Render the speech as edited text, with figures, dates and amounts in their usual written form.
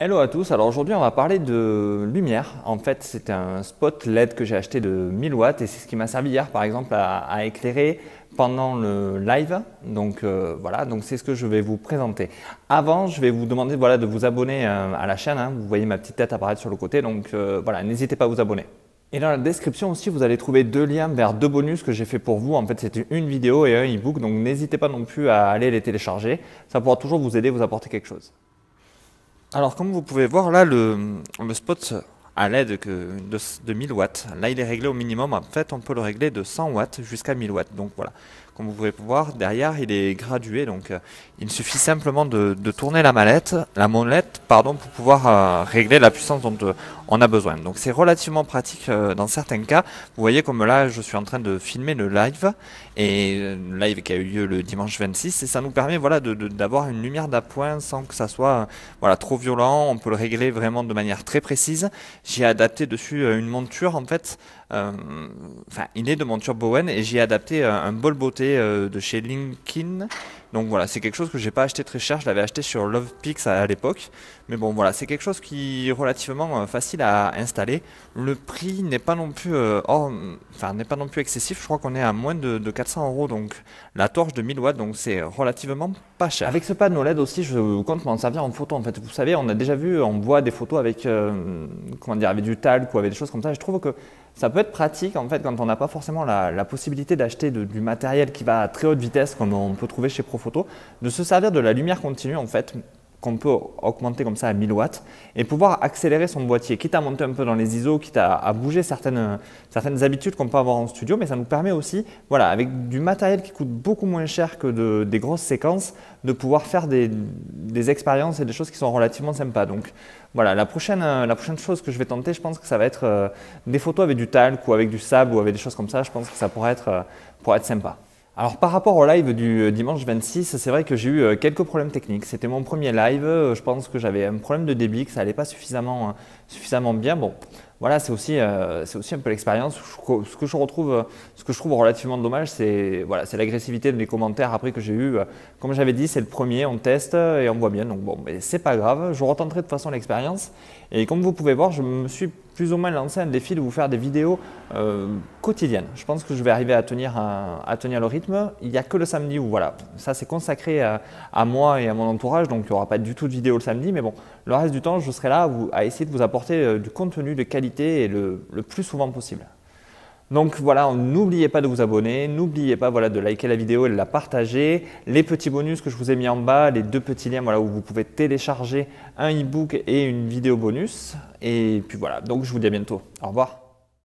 Hello à tous, alors aujourd'hui on va parler de lumière. En fait c'est un spot LED que j'ai acheté de 1000 watts et c'est ce qui m'a servi hier par exemple à éclairer pendant le live. Donc voilà, donc c'est ce que je vais vous présenter. Avant je vais vous demander voilà, de vous abonner à la chaîne, hein. Vous voyez ma petite tête apparaître sur le côté, donc voilà, n'hésitez pas à vous abonner. Et dans la description aussi, vous allez trouver deux liens vers deux bonus que j'ai fait pour vous. En fait, c'est une vidéo et un e-book, donc n'hésitez pas non plus à aller les télécharger. Ça pourra toujours vous aider, vous apporter quelque chose. Alors, comme vous pouvez voir là, le spot à LED de 1000 watts, là il est réglé au minimum. En fait, on peut le régler de 100 watts jusqu'à 1000 watts. Donc voilà, comme vous pouvez voir, derrière il est gradué. Donc il suffit simplement de tourner la molette, pardon, pour pouvoir régler la puissance dont on a besoin. Donc c'est relativement pratique dans certains cas. Vous voyez comme là, je suis en train de filmer le live, et le live qui a eu lieu le dimanche 26, et ça nous permet voilà, d'avoir une lumière d'appoint sans que ça soit voilà, trop violent. On peut le régler vraiment de manière très précise. J'ai adapté dessus une monture en fait, enfin il est de monture Bowen, et j'ai adapté un bol beauté de chez Linkin. Donc voilà, c'est quelque chose que j'ai pas acheté très cher, je l'avais acheté sur Lovepix à l'époque. Mais bon voilà, c'est quelque chose qui est relativement facile à installer. Le prix n'est pas non plus n'est pas non plus excessif, je crois qu'on est à moins de 400 euros, donc la torche de 1000 watts, donc c'est relativement pas cher. Avec ce panneau LED aussi, je compte m'en servir en photo en fait. Vous savez, on a déjà vu, on voit des photos avec, comment dire, avec du talc ou avec des choses comme ça. Je trouve que ça peut être pratique en fait quand on n'a pas forcément la possibilité d'acheter du matériel qui va à très haute vitesse comme on peut trouver chez Profoto, de se servir de la lumière continue en fait, qu'on peut augmenter comme ça à 1000 watts et pouvoir accélérer son boîtier, quitte à monter un peu dans les ISO, quitte à bouger certaines habitudes qu'on peut avoir en studio, mais ça nous permet aussi, voilà, avec du matériel qui coûte beaucoup moins cher que des grosses séquences, de pouvoir faire des expériences et des choses qui sont relativement sympas. Donc voilà, la prochaine chose que je vais tenter, je pense que ça va être des photos avec du talc ou avec du sable ou avec des choses comme ça. Je pense que ça pourrait être sympa. Alors par rapport au live du dimanche 26, c'est vrai que j'ai eu quelques problèmes techniques. C'était mon premier live, je pense que j'avais un problème de débit, que ça n'allait pas suffisamment bien. Bon, voilà, c'est aussi un peu l'expérience. Ce que je trouve relativement dommage, c'est voilà, l'agressivité des commentaires après que j'ai eu. Comme j'avais dit, c'est le premier, on teste et on voit bien. Donc bon, mais c'est pas grave, je retenterai de toute façon l'expérience. Et comme vous pouvez voir, je me suis plus ou moins lancé un défi de vous faire des vidéos quotidiennes. Je pense que je vais arriver à tenir le rythme. Il n'y a que le samedi où voilà, ça c'est consacré à moi et à mon entourage, donc il n'y aura pas du tout de vidéo le samedi, mais bon, le reste du temps, je serai là à essayer de vous apporter du contenu de qualité et le plus souvent possible. Donc voilà, n'oubliez pas de vous abonner, n'oubliez pas voilà, de liker la vidéo et de la partager. Les petits bonus que je vous ai mis en bas, les deux petits liens voilà, où vous pouvez télécharger un e-book et une vidéo bonus. Et puis voilà, donc je vous dis à bientôt. Au revoir.